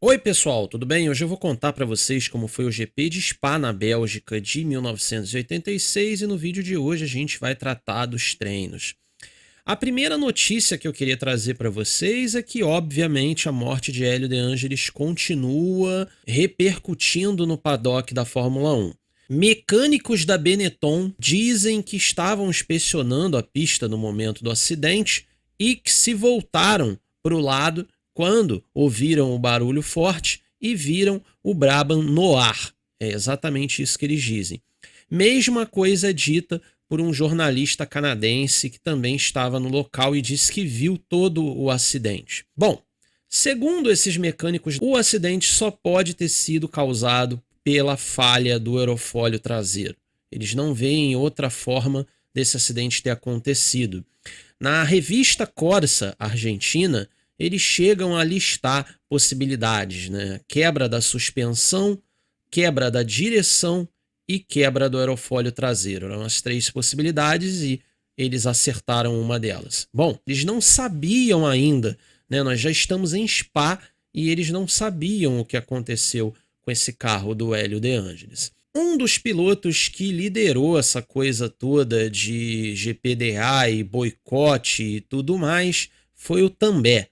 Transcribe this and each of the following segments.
Oi pessoal, tudo bem? Hoje eu vou contar para vocês como foi o GP de Spa na Bélgica de 1986 e no vídeo de hoje a gente vai tratar dos treinos. A primeira notícia que eu queria trazer para vocês é que, obviamente, a morte de Hélio De Angelis continua repercutindo no paddock da Fórmula 1. Mecânicos da Benetton dizem que estavam inspecionando a pista no momento do acidente e que se voltaram para o lado quando ouviram o barulho forte e viram o Brabham no ar. É exatamente isso que eles dizem. Mesma coisa é dita por um jornalista canadense que também estava no local e disse que viu todo o acidente. Bom, segundo esses mecânicos, o acidente só pode ter sido causado pela falha do aerofólio traseiro. Eles não veem outra forma desse acidente ter acontecido. Na revista Corsa Argentina, eles chegam a listar possibilidades, né? Quebra da suspensão, quebra da direção e quebra do aerofólio traseiro. Eram as três possibilidades e eles acertaram uma delas. Bom, eles não sabiam ainda, né? Nós já estamos em Spa e eles não sabiam o que aconteceu com esse carro do Hélio De Angelis. Um dos pilotos que liderou essa coisa toda de GPDA e boicote e tudo mais foi o Tambay.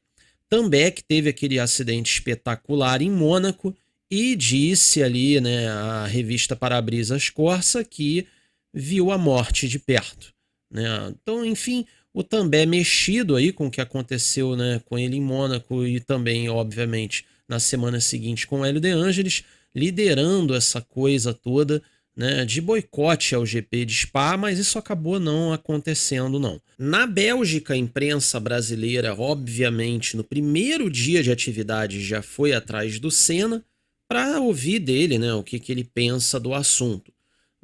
Tambay que teve aquele acidente espetacular em Mônaco e disse ali, né, a revista Para-Brisas Corsa que viu a morte de perto, né? Então, enfim, o Tambay mexido aí com o que aconteceu, né, com ele em Mônaco e também, obviamente, na semana seguinte com o Hélio De Angelis, liderando essa coisa toda, né, de boicote ao GP de Spa, mas isso acabou não acontecendo, não. Na Bélgica, a imprensa brasileira, obviamente, no primeiro dia de atividade já foi atrás do Senna para ouvir dele, né, o que ele pensa do assunto.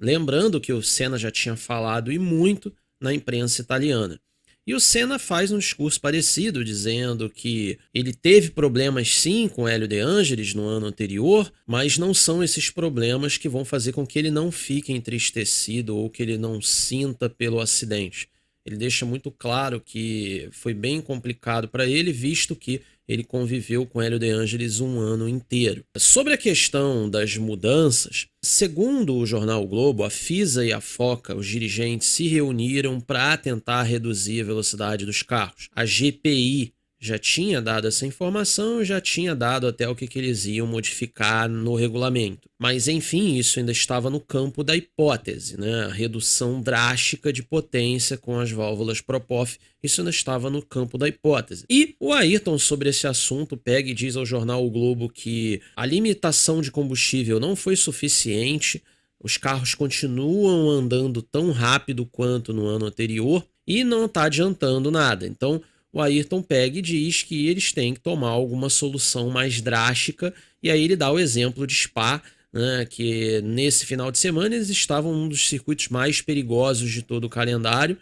Lembrando que o Senna já tinha falado e muito na imprensa italiana. E o Senna faz um discurso parecido, dizendo que ele teve problemas sim com Hélio De Angelis no ano anterior, mas não são esses problemas que vão fazer com que ele não fique entristecido ou que ele não sinta pelo acidente. Ele deixa muito claro que foi bem complicado para ele, visto que ele conviveu com Hélio De Angelis um ano inteiro. Sobre a questão das mudanças, segundo o jornal o Globo, a FISA e a FOCA, os dirigentes, se reuniram para tentar reduzir a velocidade dos carros. A GPI já tinha dado essa informação, já tinha dado até o que eles iam modificar no regulamento. Mas, enfim, isso ainda estava no campo da hipótese, né? A redução drástica de potência com as válvulas Propoff, isso ainda estava no campo da hipótese. E o Ayrton, sobre esse assunto, pega e diz ao jornal O Globo que a limitação de combustível não foi suficiente, os carros continuam andando tão rápido quanto no ano anterior e não está adiantando nada. Então, o Ayrton pega e diz que eles têm que tomar alguma solução mais drástica, e aí ele dá o exemplo de Spa, né, que nesse final de semana eles estavam um dos circuitos mais perigosos de todo o calendário,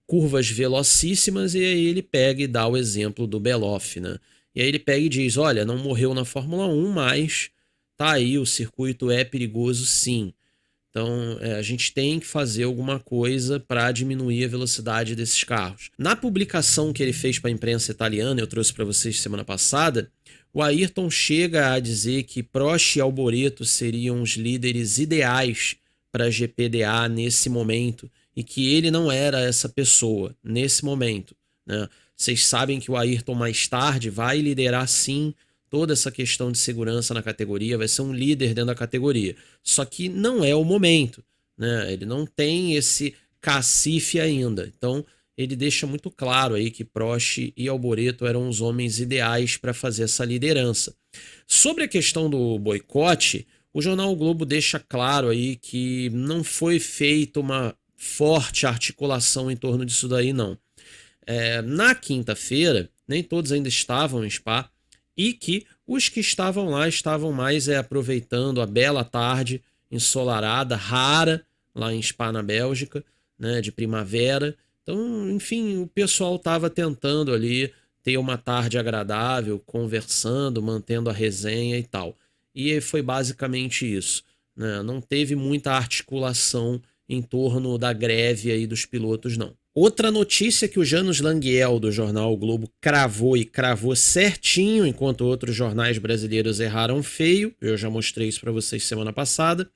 curvas velocíssimas, e aí ele pega e dá o exemplo do Beloff, né? E aí ele pega e diz, olha, não morreu na Fórmula 1, mas tá aí, o circuito é perigoso sim. Então, a gente tem que fazer alguma coisa para diminuir a velocidade desses carros. Na publicação que ele fez para a imprensa italiana, eu trouxe para vocês semana passada, o Ayrton chega a dizer que Prost e Alboreto seriam os líderes ideais para a GPDA nesse momento e que ele não era essa pessoa nesse momento, né? Vocês sabem que o Ayrton mais tarde vai liderar sim toda essa questão de segurança na categoria, vai ser um líder dentro da categoria. Só que não é o momento, né? Ele não tem esse cacife ainda. Então, ele deixa muito claro aí que Prost e Alboreto eram os homens ideais para fazer essa liderança. Sobre a questão do boicote, o jornal o Globo deixa claro aí que não foi feita uma forte articulação em torno disso daí, não. Na quinta-feira, nem todos ainda estavam em Spa, e que os que estavam lá estavam mais aproveitando a bela tarde ensolarada, rara, lá em Spa, na Bélgica, né, de primavera. Então, enfim, o pessoal estava tentando ali ter uma tarde agradável, conversando, mantendo a resenha e tal. E foi basicamente isso, né? Não teve muita articulação em torno da greve aí dos pilotos, não. Outra notícia que o Janus Languiel, do jornal o Globo, cravou e cravou certinho, enquanto outros jornais brasileiros erraram feio, eu já mostrei isso para vocês semana passada,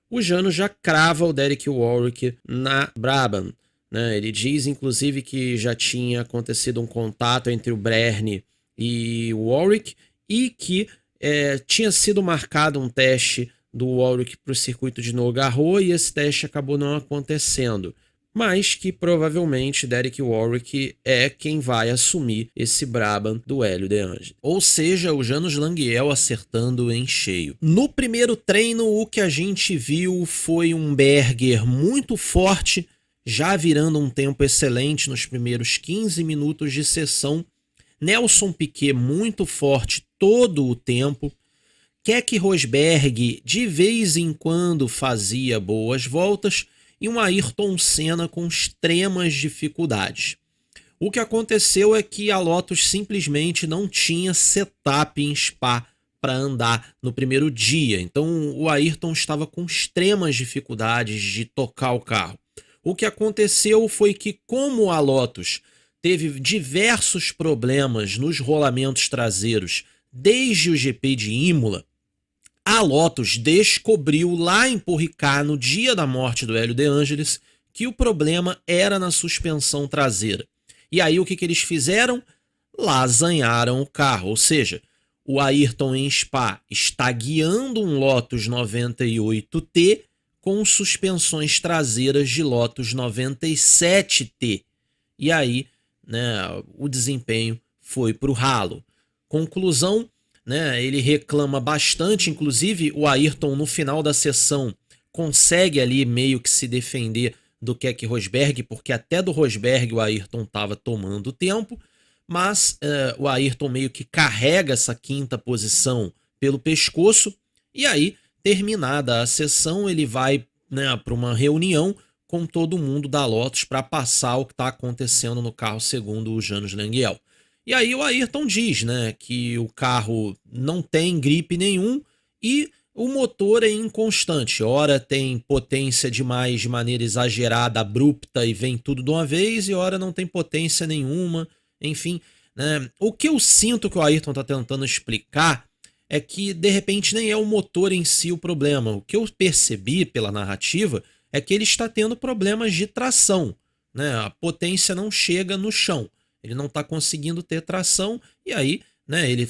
o Janus já crava o Derek Warwick na Brabham, né? Ele diz, inclusive, que já tinha acontecido um contato entre o Brerne e o Warwick e que tinha sido marcado um teste do Warwick para o circuito de Nogaro e esse teste acabou não acontecendo. Mas que provavelmente Derek Warwick é quem vai assumir esse Brabham do Hélio De Angeli. Ou seja, o Janus Languiel acertando em cheio. No primeiro treino, o que a gente viu foi um Berger muito forte, já virando um tempo excelente nos primeiros 15 minutos de sessão. Nelson Piquet muito forte todo o tempo. Keck Rosberg de vez em quando fazia boas voltas e um Ayrton Senna com extremas dificuldades. O que aconteceu é que a Lotus simplesmente não tinha setup em Spa para andar no primeiro dia, então o Ayrton estava com extremas dificuldades de tocar o carro. O que aconteceu foi que, como a Lotus teve diversos problemas nos rolamentos traseiros desde o GP de Imola, a Lotus descobriu lá em Paul Ricard, no dia da morte do Hélio De Angelis, que o problema era na suspensão traseira. E aí o que eles fizeram? Lasanharam o carro, ou seja, o Ayrton em Spa está guiando um Lotus 98T com suspensões traseiras de Lotus 97T. E aí, né, o desempenho foi para o ralo. Conclusão, né, ele reclama bastante, inclusive o Ayrton no final da sessão consegue ali meio que se defender do Keck Rosberg, porque até do Rosberg o Ayrton estava tomando tempo, mas o Ayrton meio que carrega essa quinta posição pelo pescoço, e aí, terminada a sessão, ele vai, né, para uma reunião com todo mundo da Lotus para passar o que está acontecendo no carro, segundo o Janus Languiel. E aí o Ayrton diz, né, que o carro não tem gripe nenhum e o motor é inconstante. Ora tem potência demais de maneira exagerada, abrupta e vem tudo de uma vez, e ora não tem potência nenhuma, enfim. Né? O que eu sinto que o Ayrton está tentando explicar é que, de repente, nem é o motor em si o problema. O que eu percebi pela narrativa é que ele está tendo problemas de tração, né? A potência não chega no chão. Ele não está conseguindo ter tração e aí, né, ele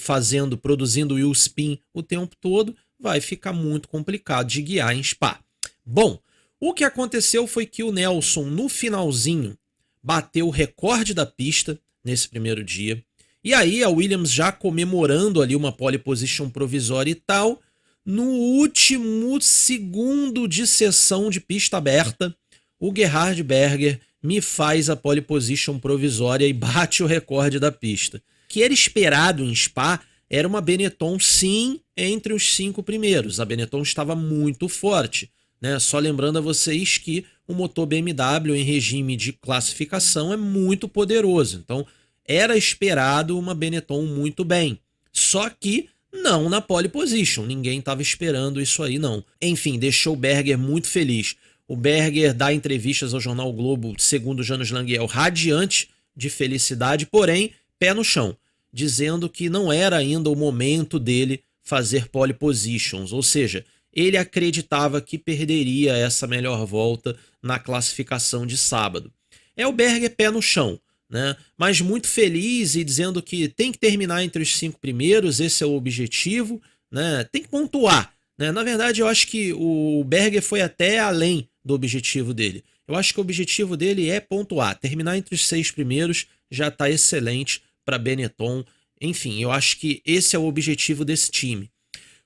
produzindo wheel spin o tempo todo, vai ficar muito complicado de guiar em Spa. Bom, o que aconteceu foi que o Nelson, no finalzinho, bateu o recorde da pista nesse primeiro dia. E aí a Williams já comemorando ali uma pole position provisória e tal, no último segundo de sessão de pista aberta, o Gerhard Berger me faz a pole position provisória e bate o recorde da pista. O que era esperado em Spa era uma Benetton, sim, entre os 5 primeiros. A Benetton estava muito forte, né? Só lembrando a vocês que o motor BMW em regime de classificação é muito poderoso. Então, era esperado uma Benetton muito bem. Só que não na pole position. Ninguém estava esperando isso aí, não. Enfim, deixou o Berger muito feliz. O Berger dá entrevistas ao jornal o Globo, segundo Janus Languiel, radiante de felicidade, porém, pé no chão, dizendo que não era ainda o momento dele fazer pole positions, ou seja, ele acreditava que perderia essa melhor volta na classificação de sábado. É o Berger pé no chão, né? Mas muito feliz e dizendo que tem que terminar entre os 5 primeiros, esse é o objetivo, né? Tem que pontuar, né? Na verdade, eu acho que o Berger foi até além do objetivo dele. Eu acho que o objetivo dele é pontuar, terminar entre os 6 primeiros já está excelente para Benetton. Enfim, eu acho que esse é o objetivo desse time.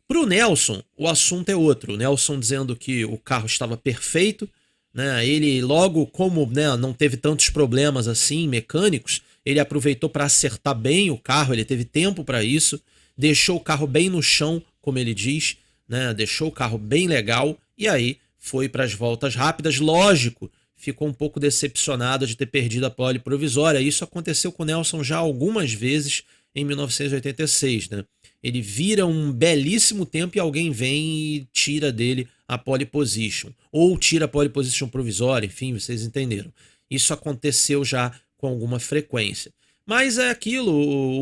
Para o Nelson, o assunto é outro. O Nelson dizendo que o carro estava perfeito, né? Ele logo, como, né, não teve tantos problemas assim mecânicos, ele aproveitou para acertar bem o carro, ele teve tempo para isso, deixou o carro bem no chão, como ele diz, né? Deixou o carro bem legal e aí foi para as voltas rápidas. Lógico, ficou um pouco decepcionado de ter perdido a pole provisória. Isso aconteceu com o Nelson já algumas vezes em 1986, né? Ele vira um belíssimo tempo e alguém vem e tira dele a pole position. Ou tira a pole position provisória, enfim, vocês entenderam. isso aconteceu já com alguma frequência. Mas é aquilo,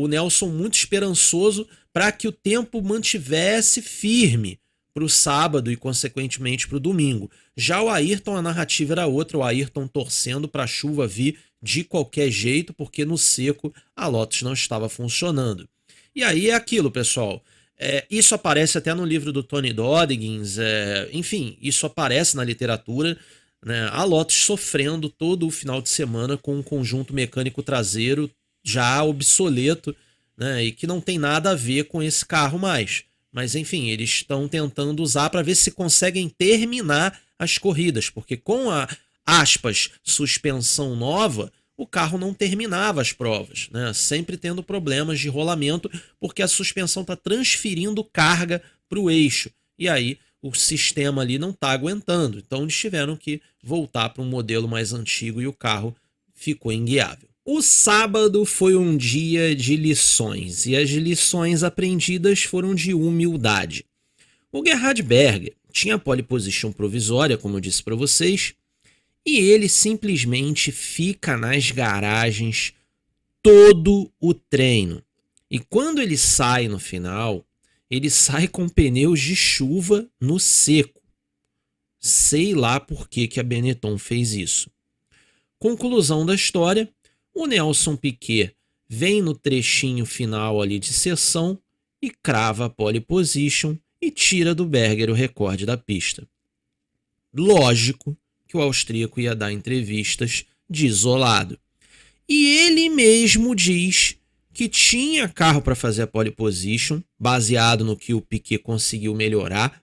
o Nelson muito esperançoso para que o tempo mantivesse firme para o sábado e, consequentemente, para o domingo. Já o Ayrton, a narrativa era outra, o Ayrton torcendo para a chuva vir de qualquer jeito, porque no seco a Lotus não estava funcionando. E aí é aquilo, pessoal. Isso aparece até no livro do Tony Dodgins, enfim, isso aparece na literatura, né? A Lotus sofrendo todo o final de semana com um conjunto mecânico traseiro já obsoleto, né? E que não tem nada a ver com esse carro mais. Mas enfim, eles estão tentando usar para ver se conseguem terminar as corridas, porque com a, aspas, suspensão nova, o carro não terminava as provas, né? Sempre tendo problemas de rolamento, porque a suspensão está transferindo carga para o eixo. E aí o sistema ali não está aguentando. Então eles tiveram que voltar para um modelo mais antigo e o carro ficou inguiável. O sábado foi um dia de lições, e as lições aprendidas foram de humildade. O Gerhard Berger tinha pole position provisória, como eu disse para vocês, e ele simplesmente fica nas garagens todo o treino. E quando ele sai no final, ele sai com pneus de chuva no seco. Sei lá por que a Benetton fez isso. Conclusão da história, o Nelson Piquet vem no trechinho final ali de sessão e crava a pole position e tira do Berger o recorde da pista. Lógico que o austríaco ia dar entrevistas de isolado. E ele mesmo diz que tinha carro para fazer a pole position, baseado no que o Piquet conseguiu melhorar.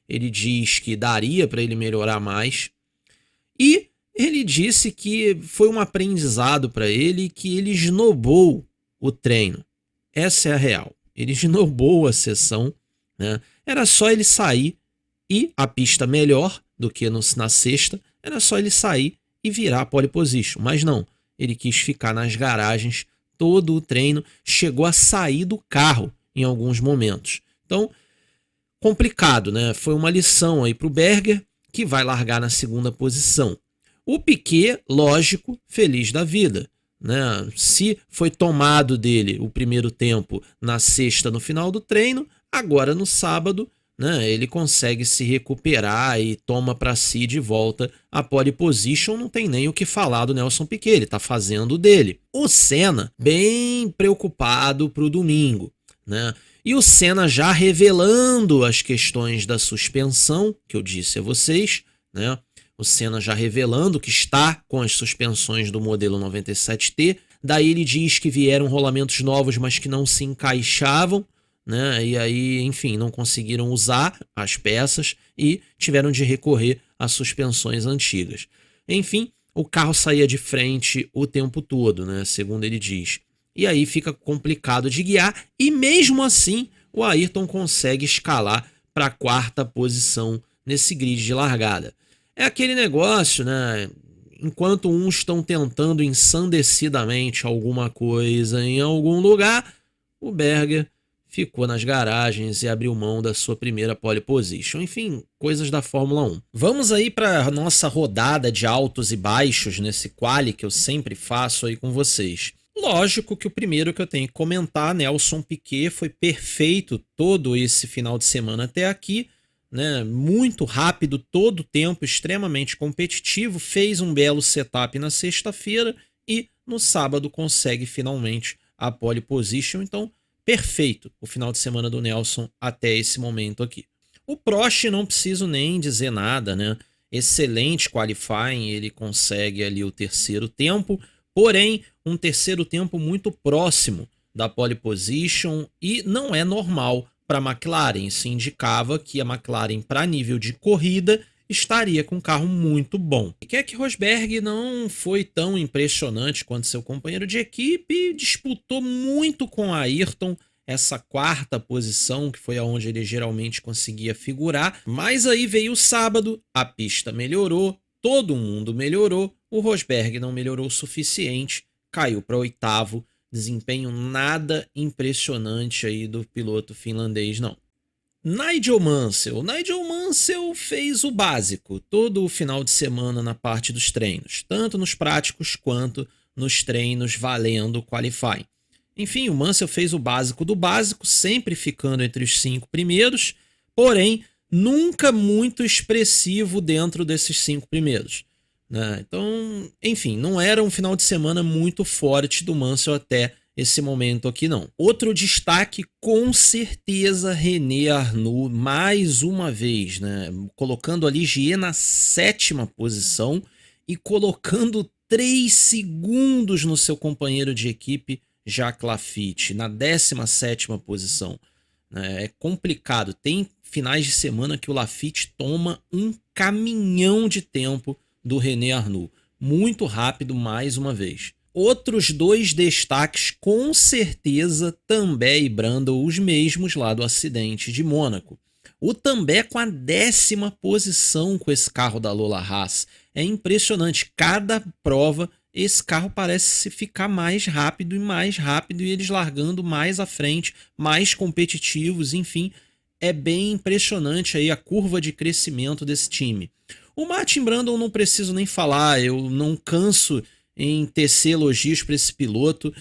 Ele diz que daria para ele melhorar mais. E ele disse que foi um aprendizado para ele, que ele esnobou o treino. Essa é a real. Ele esnobou a sessão, né? Era só ele sair e a pista melhor do que na sexta, era só ele sair e virar a pole position. Mas não, ele quis ficar nas garagens todo o treino, chegou a sair do carro em alguns momentos. Então, complicado, né? Foi uma lição aí para o Berger, que vai largar na segunda posição. O Piquet, lógico, feliz da vida, né? Se foi tomado dele o primeiro tempo na sexta no final do treino, agora no sábado, né, ele consegue se recuperar e toma para si de volta a pole position. Não tem nem o que falar do Nelson Piquet, ele está fazendo o dele. O Senna, bem preocupado para o domingo, né? E o Senna já revelando as questões da suspensão, que eu disse a vocês, né? O Senna já revelando que está com as suspensões do modelo 97T. Daí ele diz que vieram rolamentos novos, mas que não se encaixavam, né? E aí, enfim, não conseguiram usar as peças e tiveram de recorrer a suspensões antigas. Enfim, o carro saía de frente o tempo todo, né? Segundo ele diz. E aí fica complicado de guiar, e mesmo assim o Ayrton consegue escalar para a quarta posição nesse grid de largada. É aquele negócio, né? Enquanto uns estão tentando ensandecidamente alguma coisa em algum lugar, o Berger ficou nas garagens e abriu mão da sua primeira pole position. Enfim, coisas da Fórmula 1. Vamos aí para a nossa rodada de altos e baixos nesse quali que eu sempre faço aí com vocês. Lógico que o primeiro que eu tenho que comentar, Nelson Piquet, foi perfeito todo esse final de semana até aqui, né? Muito rápido, todo o tempo, extremamente competitivo, fez um belo setup na sexta-feira e no sábado consegue finalmente a pole position. Então, perfeito o final de semana do Nelson até esse momento aqui. O Prost não preciso nem dizer nada, né? Excelente qualifying, ele consegue ali o terceiro tempo, porém um terceiro tempo muito próximo da pole position, e não é normal para a McLaren. Se indicava que a McLaren, para nível de corrida, estaria com um carro muito bom. Keke Rosberg não foi tão impressionante quanto seu companheiro de equipe, disputou muito com a Ayrton essa quarta posição, que foi aonde ele geralmente conseguia figurar, mas aí veio o sábado, a pista melhorou, todo mundo melhorou, o Rosberg não melhorou o suficiente, caiu para oitavo. Desempenho nada impressionante aí do piloto finlandês, não. Nigel Mansell. Nigel Mansell fez o básico todo o final de semana na parte dos treinos, tanto nos práticos quanto nos treinos valendo qualifying. Enfim, o Mansell fez o básico do básico, sempre ficando entre os 5 primeiros, porém nunca muito expressivo dentro desses 5 primeiros, né? Então, enfim, não era um final de semana muito forte do Mansell até esse momento aqui não. Outro destaque, com certeza, René Arnoux, mais uma vez, né? Colocando a Ligier na 7ª posição e colocando 3 segundos no seu companheiro de equipe, Jacques Laffite, na 17ª posição. É complicado, tem finais de semana que o Laffite toma um caminhão de tempo do René Arnoux. Muito rápido mais uma vez. Outros 2 destaques, com certeza, Tambay e Brundle, os mesmos lá do acidente de Mônaco. O Tambay com a 10ª posição com esse carro da Lola Haas. É impressionante, cada prova esse carro parece ficar mais rápido e eles largando mais à frente, mais competitivos, enfim, é bem impressionante aí a curva de crescimento desse time. O Martin Brundle não preciso nem falar, eu não canso em tecer elogios para esse piloto.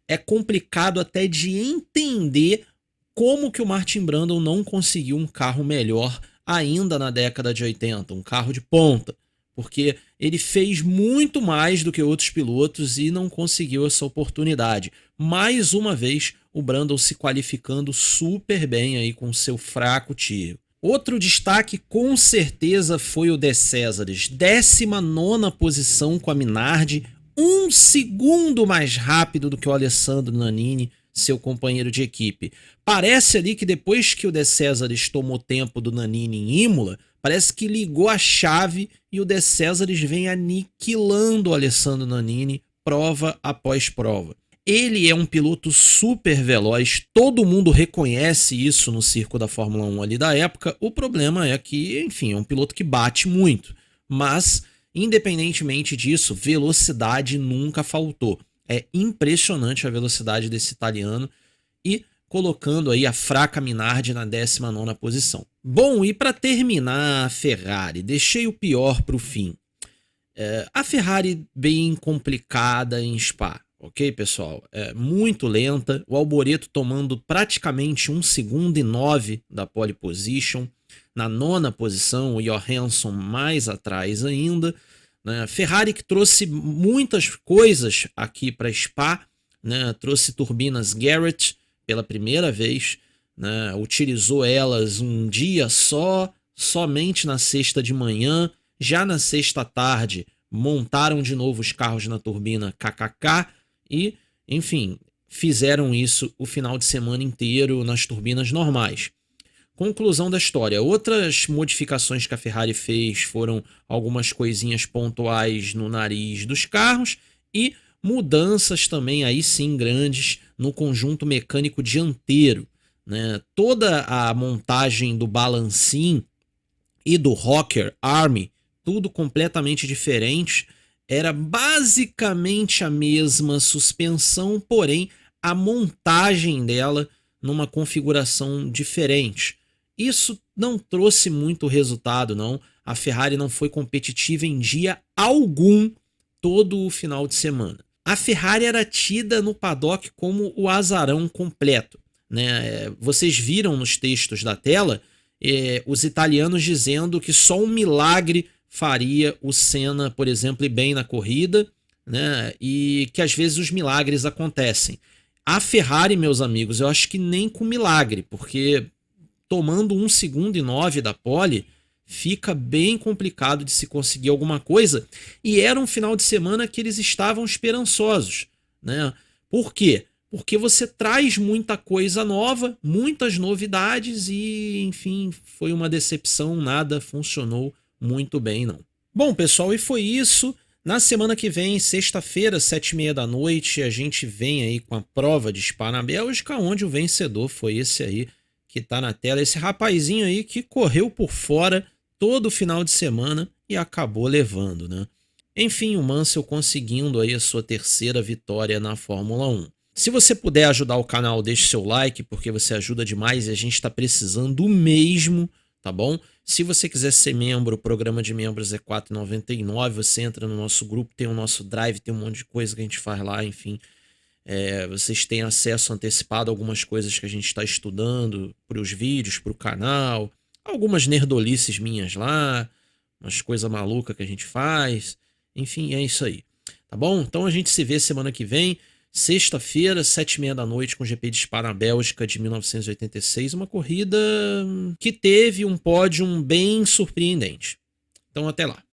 É complicado até de entender como que o Martin Brundle não conseguiu um carro melhor ainda na década de 80, um carro de ponta, porque ele fez muito mais do que outros pilotos e não conseguiu essa oportunidade. Mais uma vez, o Brundle se qualificando super bem aí com seu fraco tiro. Outro destaque com certeza foi o De Cesaris, 19ª posição com a Minardi, 1 segundo mais rápido do que o Alessandro Nannini, seu companheiro de equipe. Parece ali que depois que o De Cesaris tomou tempo do Nannini em Imola, parece que ligou a chave e o De Cesaris vem aniquilando o Alessandro Nannini prova após prova. Ele é um piloto super veloz, todo mundo reconhece isso no circo da Fórmula 1 ali da época. O problema é que, enfim, é um piloto que bate muito, mas independentemente disso, velocidade nunca faltou. É impressionante a velocidade desse italiano e colocando aí a fraca Minardi na 19ª posição. Bom, e para terminar a Ferrari, deixei o pior para o fim. A Ferrari bem complicada em Spa, ok, pessoal? Muito lenta, o Alboreto tomando praticamente 1 segundo e 9 da pole position, na 9ª posição, o Johansson mais atrás ainda, né? Ferrari que trouxe muitas coisas aqui para Spa, né? Trouxe turbinas Garrett pela primeira vez, né? Utilizou elas um dia só, somente na sexta de manhã. Já na sexta tarde montaram de novo os carros na turbina KKK e, enfim, fizeram isso o final de semana inteiro nas turbinas normais. Conclusão da história. Outras modificações que a Ferrari fez foram algumas coisinhas pontuais no nariz dos carros e mudanças também, aí sim, grandes no conjunto mecânico dianteiro, né? Toda a montagem do balancim e do rocker Army, tudo completamente diferente. Era basicamente a mesma suspensão, porém a montagem dela numa configuração diferente. Isso não trouxe muito resultado, não. A Ferrari não foi competitiva em dia algum todo o final de semana. A Ferrari era tida no paddock como o azarão completo, né? Vocês viram nos textos da tela os italianos dizendo que só um milagre faria o Senna, por exemplo, ir bem na corrida, né? E que às vezes os milagres acontecem. A Ferrari, meus amigos, eu acho que nem com milagre, porque tomando 1 segundo e 9 da pole, fica bem complicado de se conseguir alguma coisa. E era um final de semana que eles estavam esperançosos, né? Por quê? Porque você traz muita coisa nova, muitas novidades e, enfim, foi uma decepção, nada funcionou muito bem, não. Bom, pessoal, e foi isso. Na semana que vem, sexta-feira, 7h30 da noite, a gente vem aí com a prova de Spa na Bélgica, onde o vencedor foi esse aí que tá na tela, esse rapazinho aí que correu por fora todo o final de semana e acabou levando, né? Enfim, o Mansell conseguindo aí a sua terceira vitória na Fórmula 1. Se você puder ajudar o canal, deixe seu like, porque você ajuda demais e a gente está precisando mesmo, tá bom? Se você quiser ser membro, o programa de membros é R$ 4,99. Você entra no nosso grupo, tem o nosso drive, tem um monte de coisa que a gente faz lá, enfim. Vocês têm acesso antecipado a algumas coisas que a gente está estudando para os vídeos, para o canal. Algumas nerdolices minhas lá, umas coisas malucas que a gente faz. Enfim, é isso aí. Tá bom? Então a gente se vê semana que vem. Sexta-feira, 7h30 da noite, com o GP de Spa na Bélgica de 1986. Uma corrida que teve um pódio bem surpreendente. Então até lá.